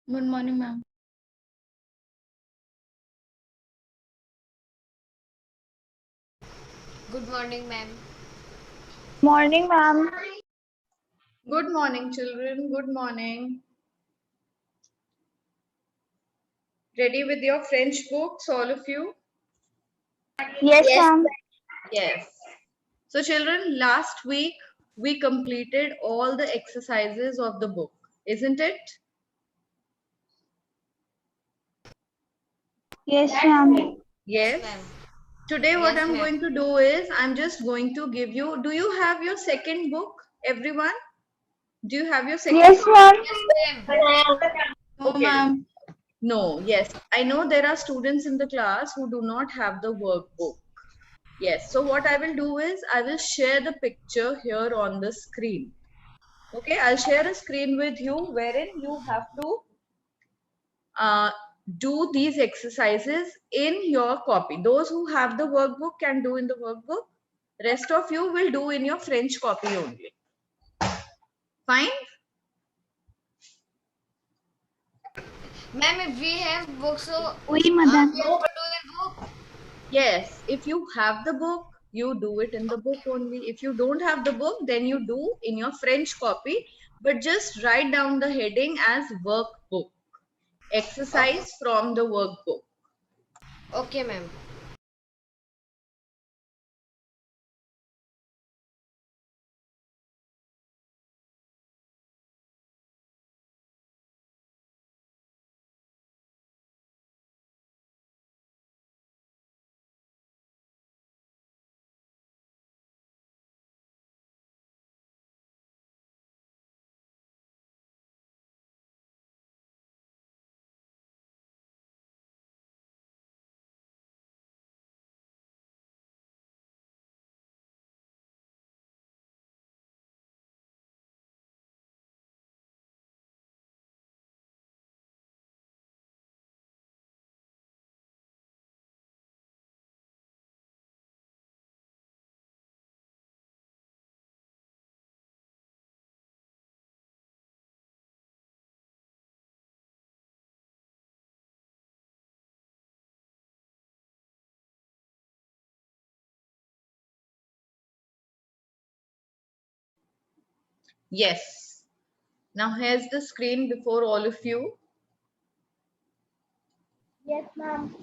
Good morning, ma'am. Good morning, ma'am. Morning, ma'am. Good morning, children. Good morning. Ready with your French books, all of you? Yes, ma'am. Yes. So, children, last week we completed all the exercises of the book, isn't it? Yes, ma'am. Yes. Ma'am. Today, what Yes, I'm ma'am. going to do is I'm just going to give you. Do you have your second book, everyone? Do you have your second Yes, book? ma'am. Yes, ma'am. No, Okay. ma'am. No, yes. I know there are students in the class who do not have the workbook. Yes. So what I will do is I will share the picture here on the screen. Okay, I'll share a screen with you wherein you have to uh, do these exercises in your copy. Those who have the workbook can do in the workbook. Rest of you will do in your French copy only. Fine? Ma'am, if we have books, so Oui, we madam. have to do in book. Yes. If you have the book, you do it in the book only. If you don't have the book, then you do in your French copy. But just write down the heading as workbook. Exercise from the workbook. Okay, ma'am. Yes. Now here's the screen before all of you. Yes, ma'am.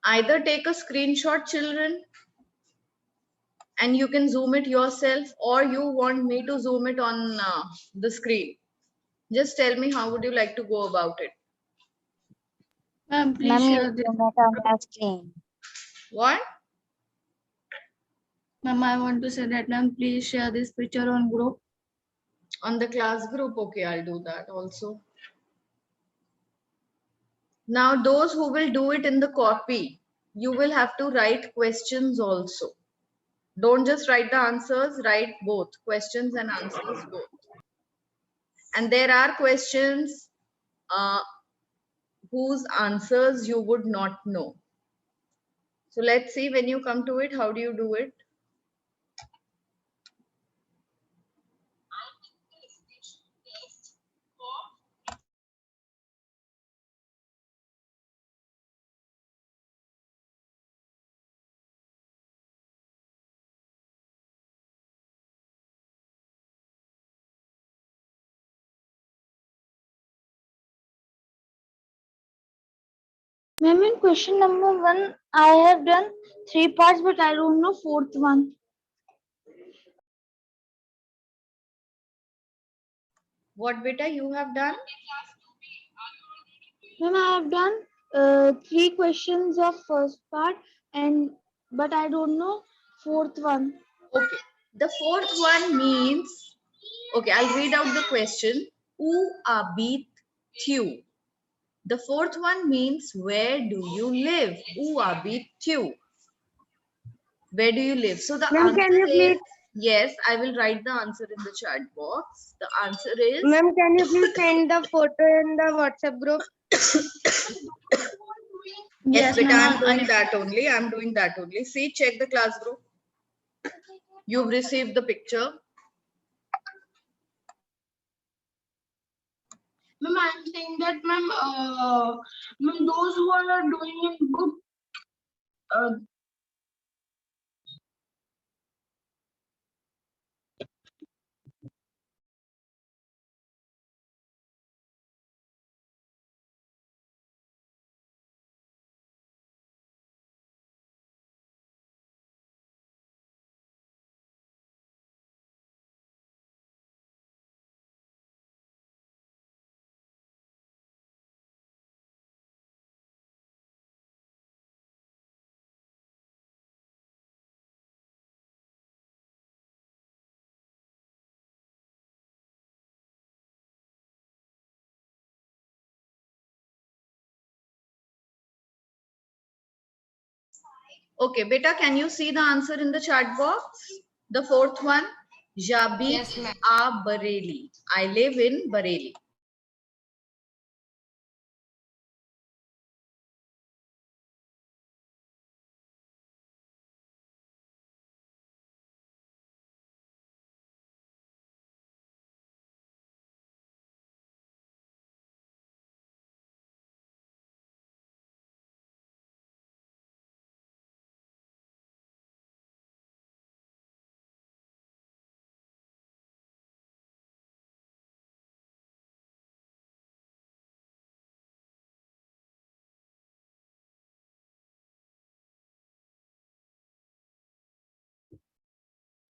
Either take a screenshot, children, and you can zoom it yourself, or you want me to zoom it on the screen. Just tell me how would you like to go about it. Ma'am, please Ma'am, you share this. do not on my screen. What? Ma'am, I want to say that, ma'am, please share this picture on group. On the class group? Okay, I'll do that also. Now, those who will do it in the copy, you will have to write questions also. Don't just write the answers, write both questions and answers both. And there are questions uh, whose answers you would not know. So let's see when you come to it, how do you do it? Ma'am, in question number 1, I have done 3 parts, but I don't know fourth one. What beta you have done? Ma'am, I have done 3 questions of first part, and but I don't know fourth one. Okay. The fourth one means, okay, I'll read out the question. Où habites-tu? The fourth one means, where do you live? Où habites-tu? Where do you live? So the Ma'am, can answer you is, please, yes, I will write the answer in the chat box. The answer is, ma'am, can you please send the photo in the WhatsApp group? yes, Yes, beta, ma'am. I'm doing that only. I'm doing that only. See, check the class group. You've received the picture. Ma'am, I'm saying that, ma'am, those who are doing in book, uh, Okay, beta, can you see the answer in the chat box? The fourth one, Jabit Yes, ma'am. A Bareilly. I live in Bareilly.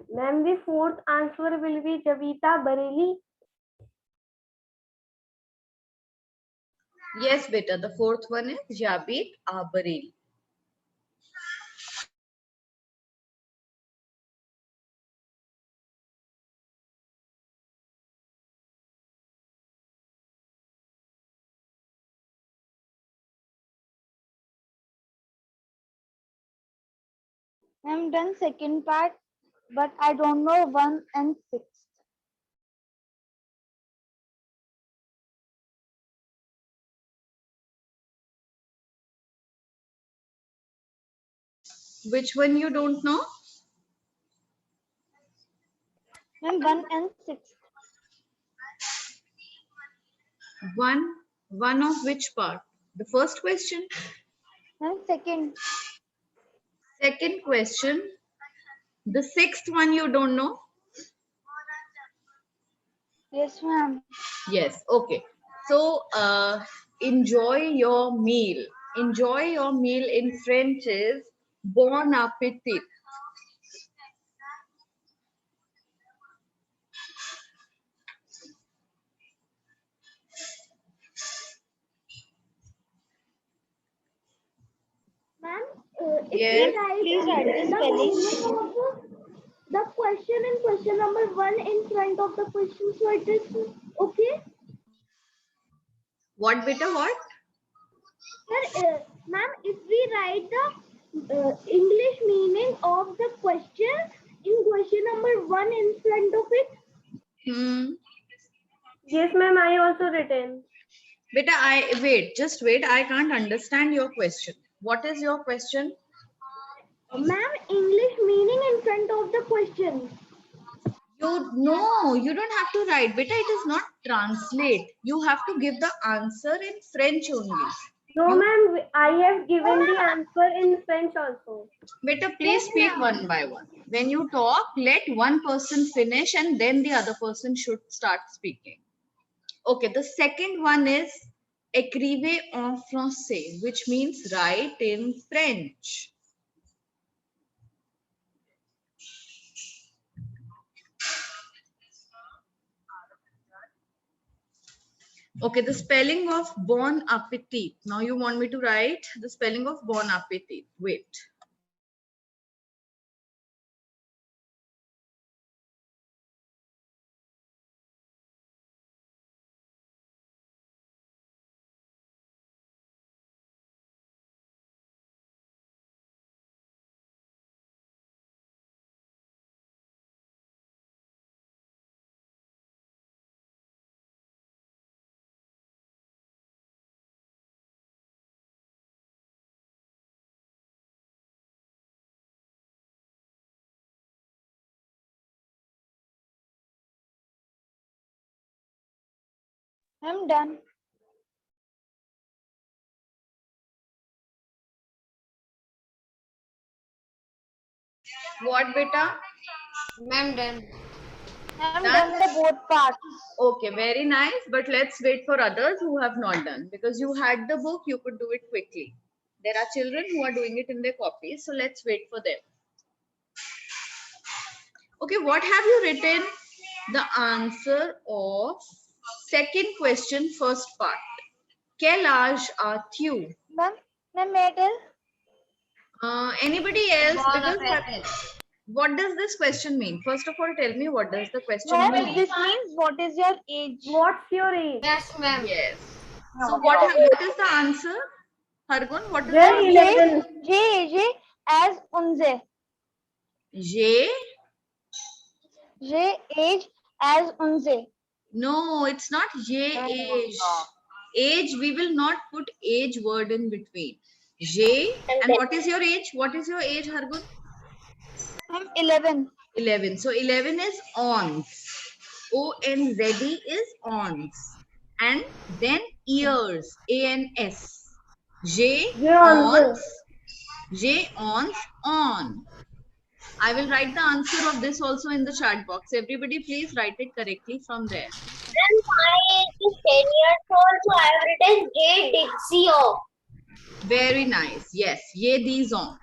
Ma'am, the fourth answer will be Javita Bareilly. Yes, beta, the fourth one is Jabit A Bareilly. I'm done second part, but I don't know 1 and 6. Which one you don't know? Ma'am, 1 and 6. One of which part? The first question? Ma'am, second. Second question. The sixth one you don't know? Yes, ma'am. Yes, okay. So, enjoy your meal. Enjoy your meal in French is bon appetit. Ma'am, Yes. Please write the spelling. the question in question number 1 in front of the question, so it is okay. What beta what? Sir, ma'am, if we write the English meaning of the question in question number 1 in front of it. Yes, ma'am, I also written. Beta, just wait. I can't understand your question. What is your question? Ma'am, English meaning in front of the question. You don't have to write. Beta, it is not translate. You have to give the answer in French only. No, ma'am, I have given the answer in French also. Beta, please speak one by one. When you talk, let one person finish and then the other person should start speaking. Okay, the second one is écrivez en français, which means write in French. Okay, the spelling of bon appetit. Now you want me to write the spelling of bon appetit. Wait. I'm done. What, beta? Ma'am, done. I'm Done? done the both parts. Okay, very nice. But let's wait for others who have not done, because you had the book, you could do it quickly. There are children who are doing it in their copies, so let's wait for them. Okay, what have you written? The answer of second question, first part. Quel âge as-tu? Ma'am, may I tell? Anybody else? Ball Because of apple. what does this question mean? First of all, tell me, what does the question Ma'am, mean? this means what is your age? What's your age? Yes, ma'am. Yes. So what is the answer? Hargun, what is the Grade answer? 11. J as 11. J? J age as 11. No, it's not J age. Age, we will not put age word in between. J, and what is your age? What is your age, Hargun? I'm 11. 11. So 11 is ons. O-N-Z-E is ons. And then years, A-N-S. J, ons. J, ons, on. I will write the answer of this also in the chat box. Everybody please write it correctly from there. And my age is 10 years old, so I have written J Dixio. Very nice. Yes, ye these on.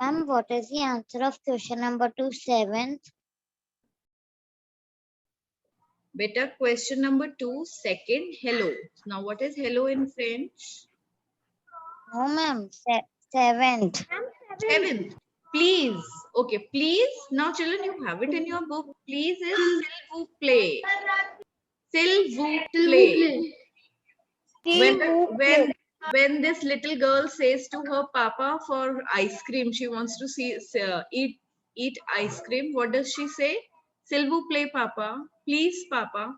Ma'am, what is the answer of question number 2, 7th? Beta, question number 2, second, hello. Now, what is hello in French? No, ma'am. 7th. Seventh, please. Okay, please. Now, children, you have it in your book. Please is s'il vous plaît. S'il vous plaît. When this little girl says to her papa for ice cream, she wants to eat ice cream. What does she say? S'il vous plaît, papa. Please, papa.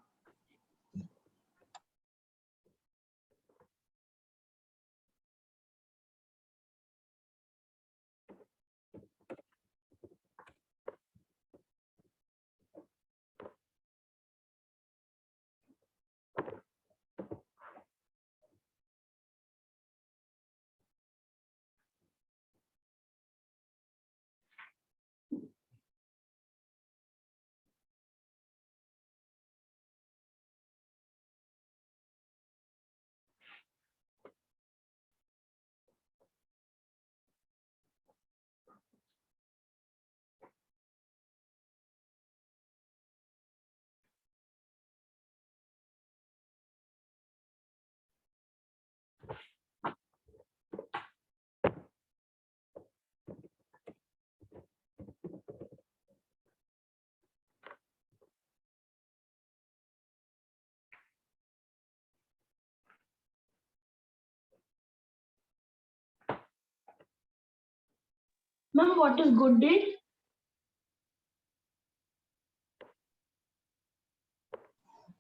Ma'am, what is good day?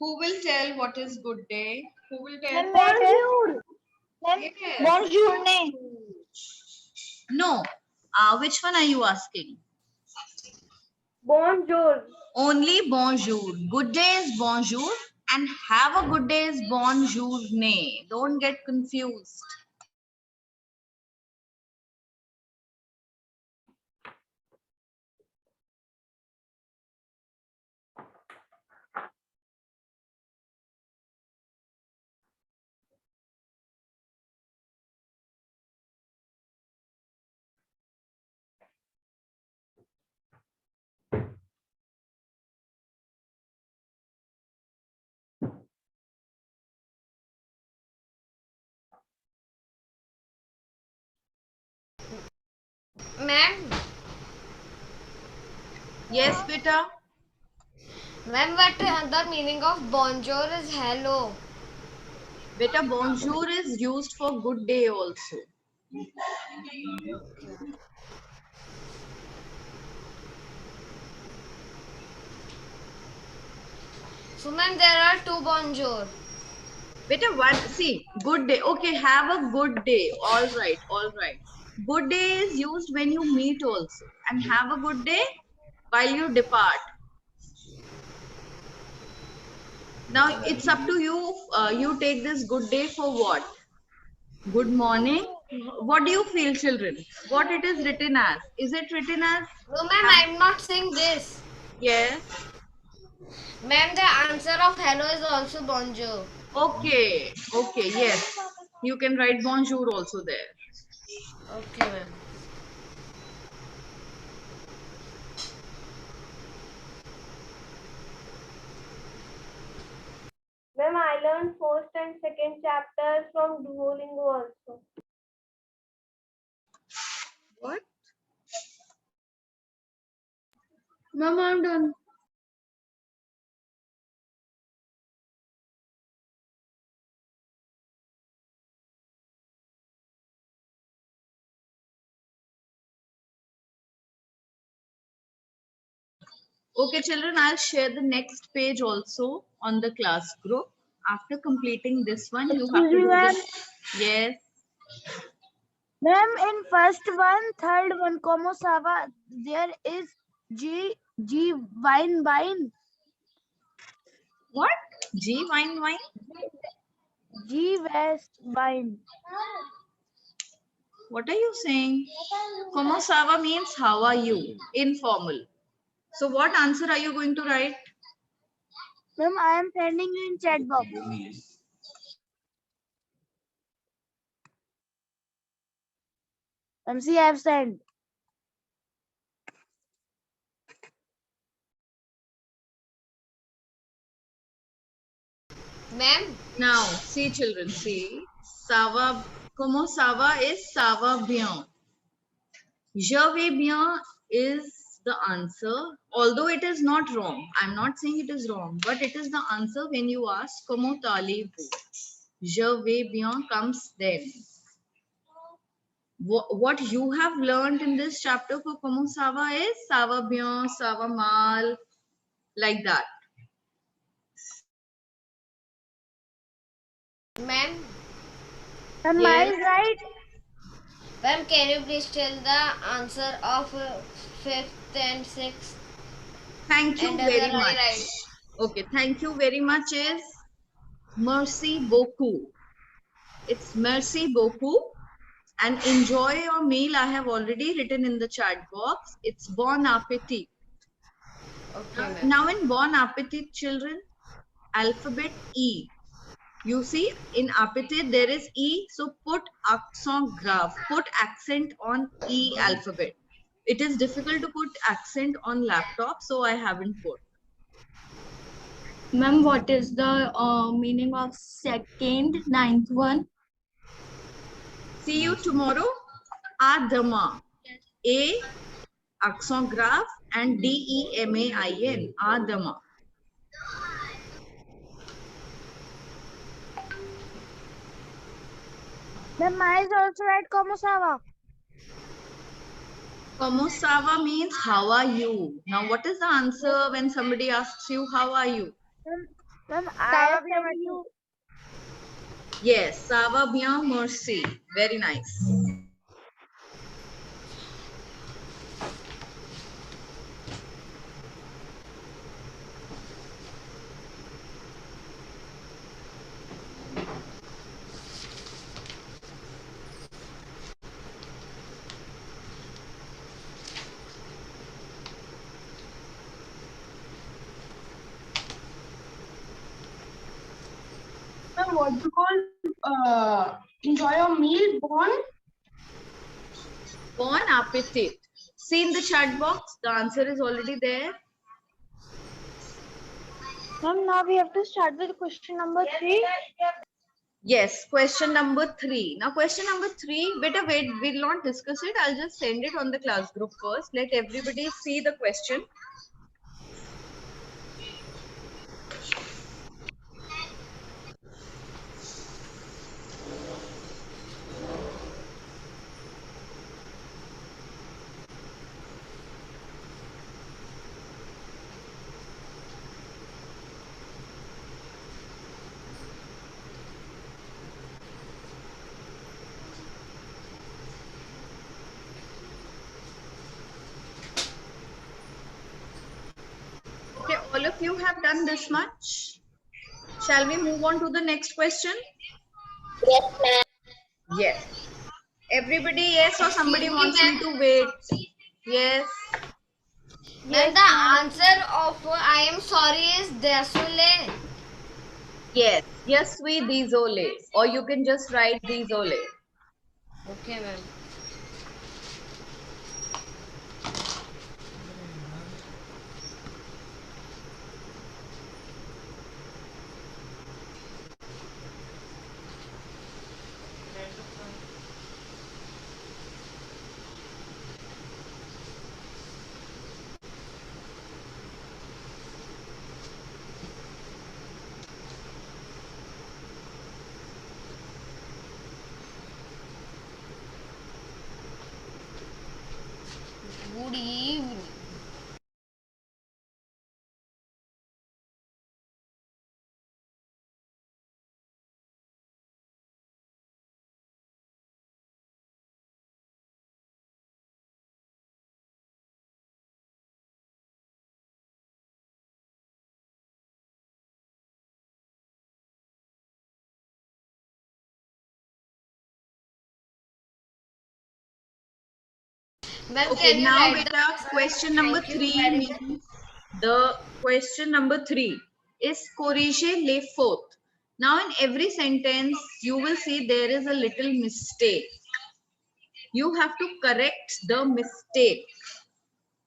Who will tell what is good day? Who will tell? Bonjour. Yes. Bonjour. No. Which one are you asking? Bonjour. Only bonjour. Good day is bonjour and have a good day is bonjour. Don't get confused. Ma'am, Yes, beta. what the meaning of bonjour is hello. Beta, bonjour is used for good day also. So ma'am, there are two bonjour. Beta, one, see, good day. Okay, have a good day. All right, all right. Good day is used when you meet also. And have a good day while you depart. Now, it's up to you. You take this good day for what? Good morning. What do you feel, children? What it is written as? Is it written as? No ma'am, I'm not saying this. Yes. Ma'am, the answer of hello is also bonjour. Okay. Okay. Yes. You can write bonjour also there. Okay ma'am. Ma'am, I learned first and second chapters from Duolingo also. What? Ma'am, I'm done. Okay, children, I'll share the next page also on the class group. After completing this one, you have to Excuse me, do ma'am. this. Yes. Ma'am, in first one, third one, como sava, there is G wine. What? G wine wine? G West wine. What are you saying? Como sava means how are you? Informal. So what answer are you going to write? Ma'am, I am sending you in chat box. MC, I have sent. Ma'am, Now, see children, see. Sava, como sava is sava bien. Je vais bien is the answer, although it is not wrong. I'm not saying it is wrong, but it is the answer when you ask comment allez-vous. Je vais bien comes then. What you have learned in this chapter for comment ça va is ça va bien, ça va mal, like that. ma'am, Am Yes. I right? ma'am, can you please tell the answer of fifth and sixth? Thank you And very whether I much. write. Okay, thank you very much is merci beaucoup. It's merci beaucoup. And enjoy your meal. I have already written in the chat box. It's bon appetit. Okay ma'am. Now in bon appetit, children, alphabet E. You see, in appetit there is E, so put accent grave, put accent on E alphabet. It is difficult to put accent on laptop, so I haven't put. Ma'am, what is the meaning of second, ninth one? See you tomorrow. Adama. A, accent grave, and D-E-M-A-I-N. Adama. Ma'am, I is also right, como sava. Como sava means how are you? Now what is the answer when somebody asks you how are you? Ma'am, I have sent you. Yes, ça va bien, merci. Very nice. Ma'am, what do you call enjoy your meal? Bon appetit. See in the chat box, the answer is already there. Ma'am, now we have to start with question number 3. Yes, question number 3. Now, question number 3, better wait, we'll not discuss it. I'll just send it on the class group first. Let everybody see the question. Okay, all of you have done this much. Shall we move on to the next question? Yes, ma'am. Yes. Everybody, yes, or somebody wants me to wait? Yes. Ma'am, the answer of I am sorry is désolé. Yes. Yes, we désolé. Or you can just write désolé. Okay, ma'am. Good evening. Ma'am, Okay, can you now write the beta, question number Thank you 3 very much. means the question number 3 is corriger les fautes. Now in every sentence, you will see there is a little mistake. You have to correct the mistake.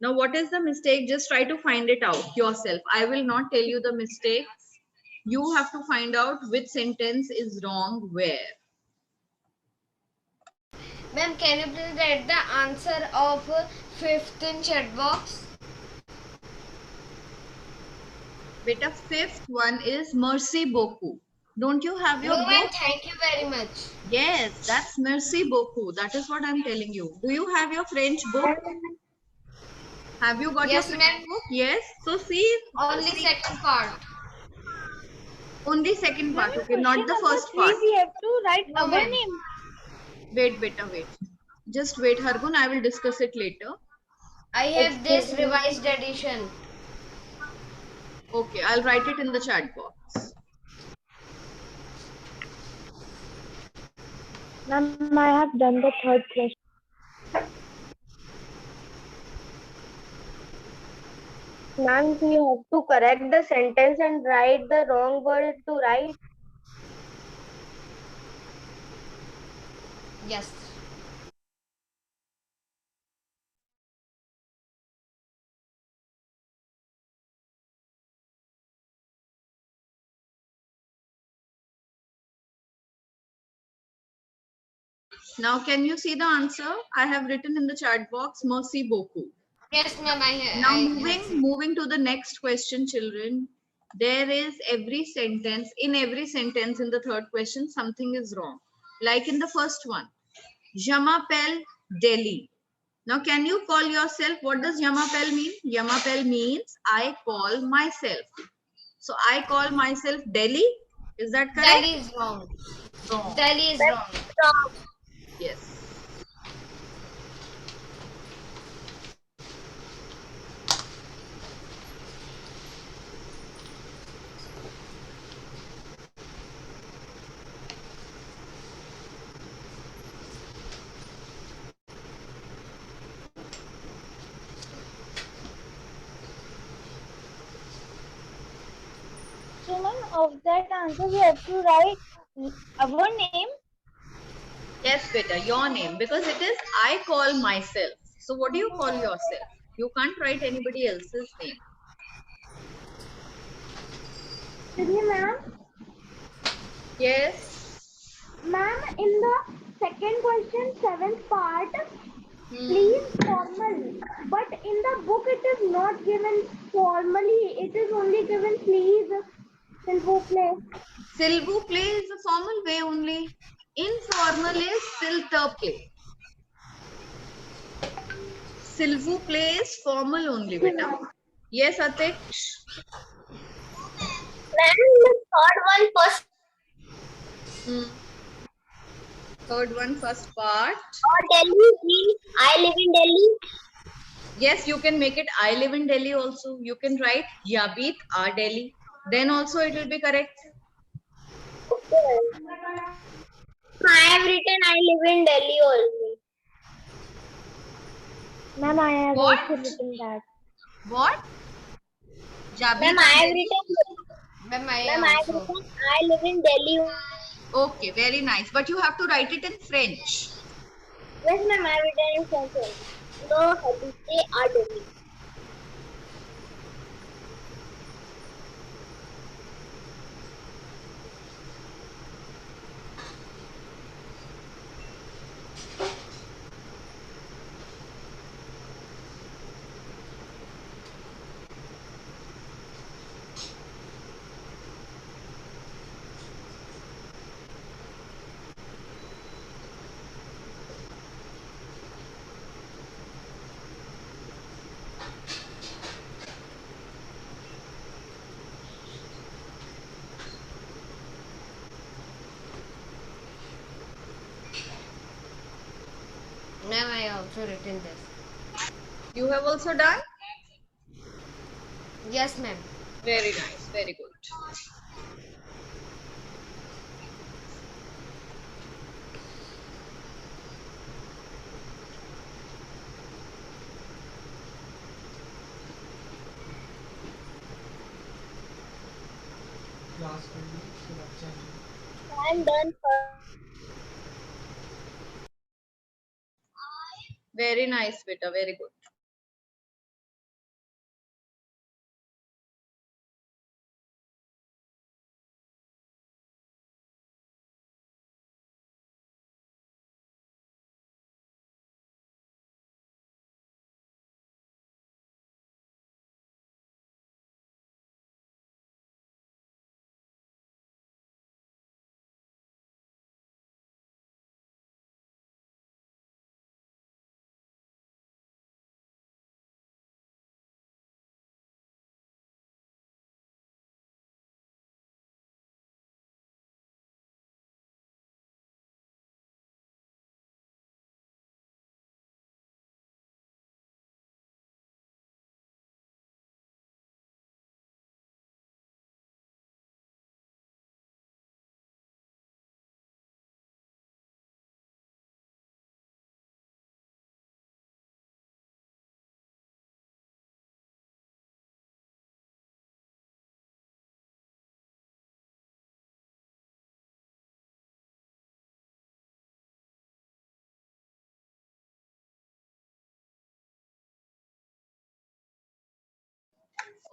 Now, what is the mistake? Just try to find it out yourself. I will not tell you the mistakes. You have to find out which sentence is wrong where. Ma'am, can you please write the answer of fifth in chat box? Beta, fifth one is merci beaucoup. Don't you have your No, ma'am, book? thank you very much. Yes, that's merci beaucoup. That is what I'm telling you. Do you have your French book? Have you got Yes, your ma'am. French book? Yes. So see, Only second part. only second Ma'am, part. in Okay, not question the number first 3, part. we have to write No, our ma'am. name. Wait, beta, wait. Just wait, Hargun. I will discuss it later. I have this revised edition. Okay, I'll write it in the chat box. Ma'am, I have done the third question. Ma'am, we have to correct the sentence and write the wrong word to right. Yes. Now, can you see the answer? I have written in the chat box, merci beaucoup. Yes, ma'am. Now, I have seen. moving to the next question, children. There is in every sentence in the third question, something is wrong. Like in the first one, Je m'appelle Delhi. Now, can you call yourself? What does Je m'appelle mean? Je m'appelle means I call myself. So I call myself Delhi. Is that correct? Delhi is wrong. Wrong. Delhi is wrong. Yes. So, ma'am, of that answer, we have to write our name. Yes, beta, your name, because it is I call myself. So what do you call yourself? You can't write anybody else's name. Sydney ma'am, Yes. ma'am, in the second question, seventh part, Hmm. please formal. But in the book, it is not given formally. It is only given please. S'il vous plaît. S'il vous plaît is a formal way only. Informal is s'il te plaît. S'il vous plaît is formal only, beta. Yes, Atish. Ma'am, the third one first. Third one, first part. Delhi means I live in Delhi. Yes, you can make it I live in Delhi also. You can write Yabit are Delhi. Then also it will be correct. Okay. I have written I live in Delhi only. Ma'am, I have What? also written that. What? Yabit Ma'am, are I have Delhi? written. Ma'am, Ma'am, I have also. written I live in Delhi. Okay, very nice. But you have to write it in French. Yes, ma'am, I have written in French only. No, habite à Delhi. Ma'am, I also written this. You have also done? Yes, ma'am. Very nice. Very good. I'm done first. Very nice, beta. Very good.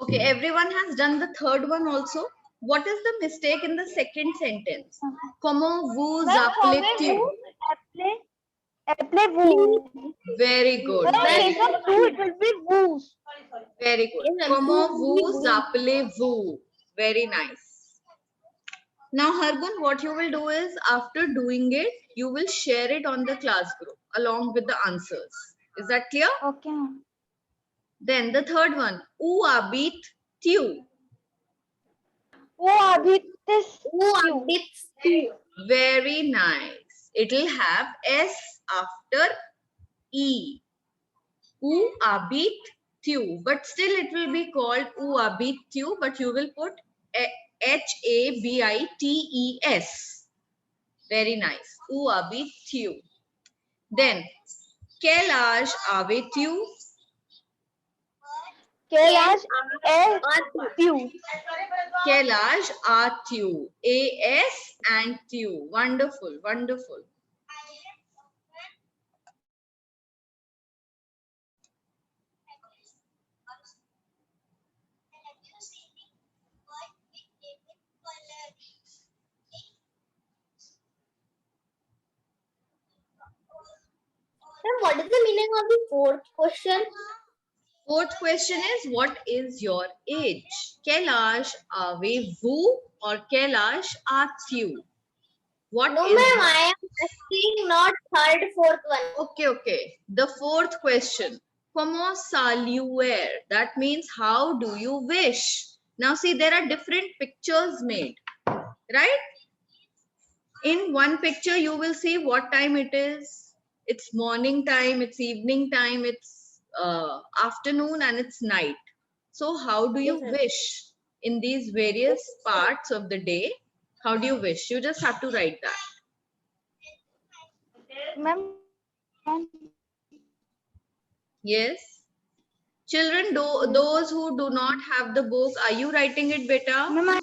Okay, everyone has done the third one also. What is the mistake in the second sentence? Comment vous Ma'am, appelez-vous? Appelez-vous. Very good. Ma'am, Very case of good. two, it will be vous. Very good. Comment vous appelez-vous? Very nice. Now, Hargun, what you will do is, after doing it, you will share it on the class group along with the answers. Is that clear? Okay, ma'am. Then the third one, où habites-tu? Uabityu. Very nice. It will have S after E. Uabityu. But still it will be called Uabityu, but you will put Habits. Very nice. Uabityu. Then, Kailash Avetyu. Kailash Atyu. Kailash Atyu. A-S and Tyu. Wonderful, wonderful. What is the meaning of the fourth question? Fourth question is, what is your age? Kailash Avevu or Kailash Atyu? What No, is ma'am, I am asking not third, fourth one. Okay. The fourth question. Comment saluer? That means how do you wish? Now see, there are different pictures made, right? In one picture, you will see what time it is. It's morning time, it's evening time, it's afternoon, and it's night. So how do you wish in these various parts of the day? How do you wish? You just have to write that. Ma'am, Yes. Children, those who do not have the book, are you writing it better? ma'am,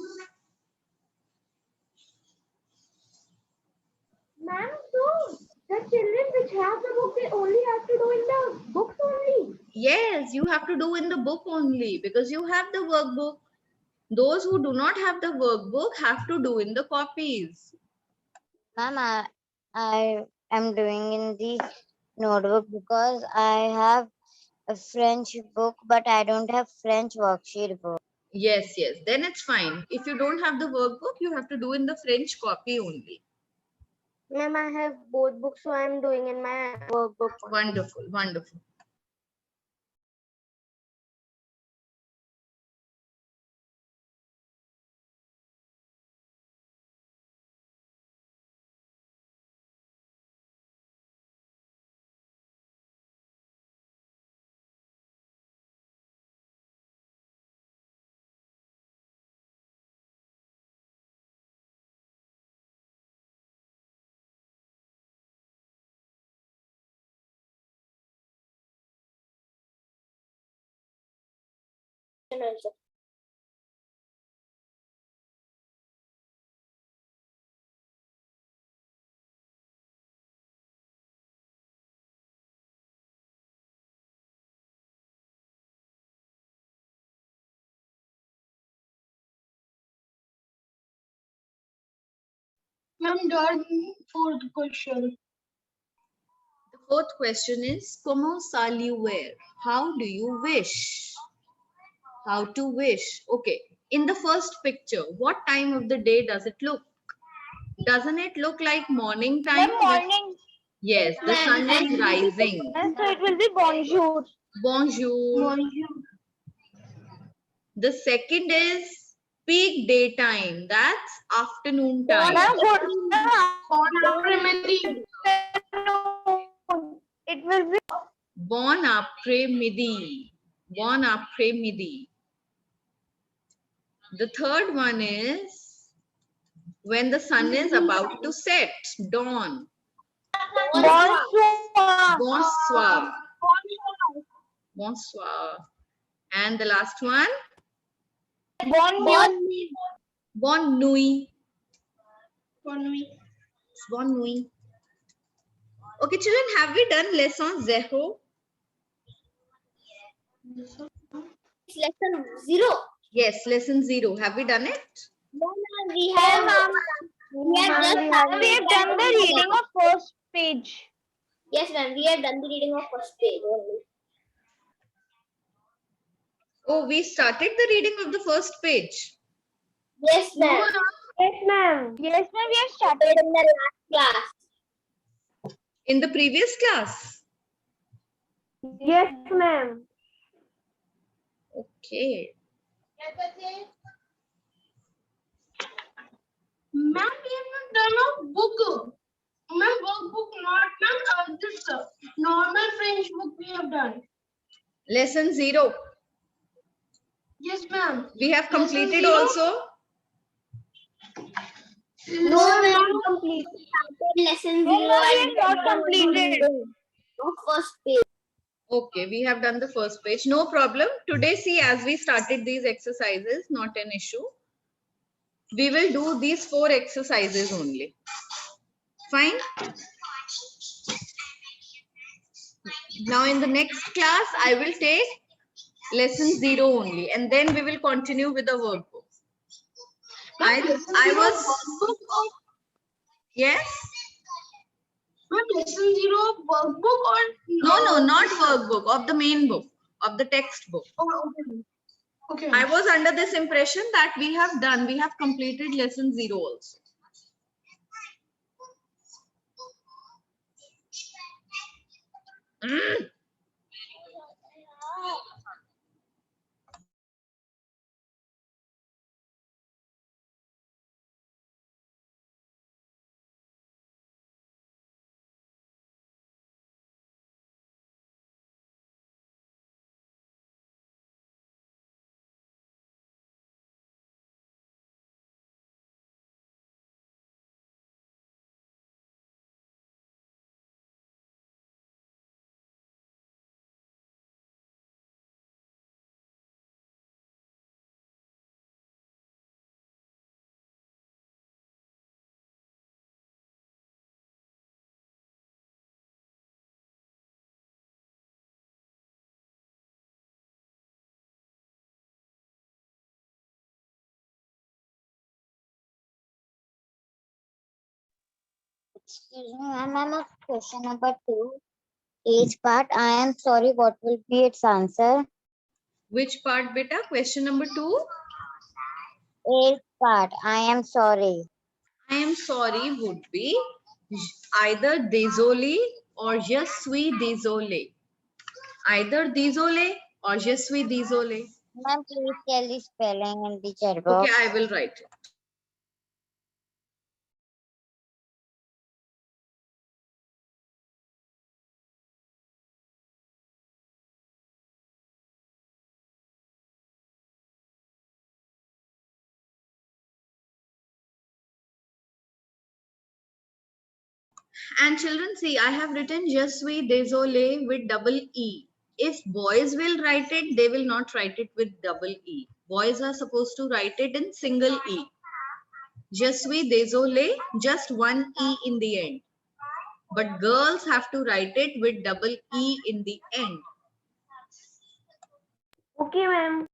Ma'am, so the children which have the book, they only have to do in the books only. Yes, you have to do in the book only because you have the workbook. Those who do not have the workbook have to do in the copies. Ma'am, I am doing in the notebook because I have a French book, but I don't have French worksheet book. Yes, yes. Then it's fine. If you don't have the workbook, you have to do in the French copy only. Ma'am, I have both books, so I am doing in my workbook. Wonderful, wonderful. Ma'am, done fourth question. The fourth question is, Comment saluer? How do you wish? How to wish? Okay. In the first picture, what time of the day does it look? Doesn't it look like morning time? ma'am, morning. Yes, the sun is rising. So it will be bonjour. Bonjour. The second is peak daytime. That's afternoon time. Ma'am, it will be Bon après-midi. Bon après-midi. The third one is when the sun is about to set. Dawn. bonsoir. Bonsoir. Bonsoir. And the last one? Bon Bonne nuit. Bonne nuit. Okay, children, have we done lesson 0? It's lesson 0. Yes, lesson 0. Have we done it? No, ma'am, we have done the reading of first page. Yes, ma'am, we have done the reading of first page only. Oh, we started the reading of the first page. Yes, ma'am. Yes, ma'am. Yes, ma'am, we have started. Started in the last class. In the previous class. Yes, ma'am. Okay. workbook. Ma'am, workbook not ma'am. This normal French book we have done. Lesson 0. Yes, ma'am. We have Lesson completed 0? also. No, ma'am. complete. Lesson No, 0 ma'am, we and have not completed. first page. Okay, we have done the first page. No problem. Today, see, as we started these exercises, not an issue. We will do these 4 exercises only. Fine. Now, in the next class, I will take lesson 0 only, and then we will continue with the workbook. I was, yes. Lesson 0 workbook or No, not workbook, of the main book, of the textbook. Oh, okay. I was under this impression that we have completed lesson 0 also. Excuse me, ma'am. I'm on question number 2. Each part. I am sorry. What will be its answer? Which part, beta? Question number 2. Each part. I am sorry. I am sorry would be either désolé or je suis désolé. Either désolé or je suis désolé. Ma'am, please tell the spelling in the chat Okay, box. I will write it. And children, see, I have written je suis désolé with double E. If boys will write it, they will not write it with double E. Boys are supposed to write it in single E. Je suis désolé, just one E in the end. But girls have to write it with double E in the end. Okay, ma'am.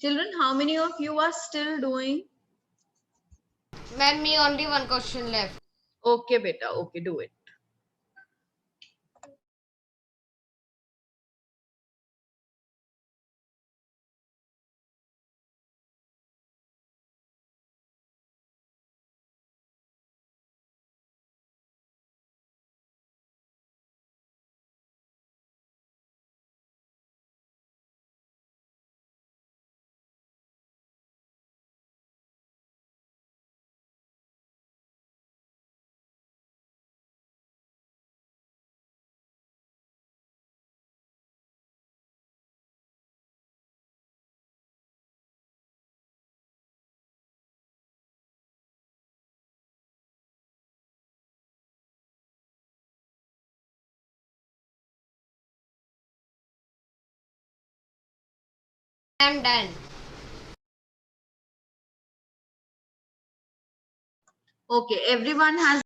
Children, how many of you are still doing? Ma'am, me only one question left. Okay, beta. Okay, do it. I'm done. Okay, everyone has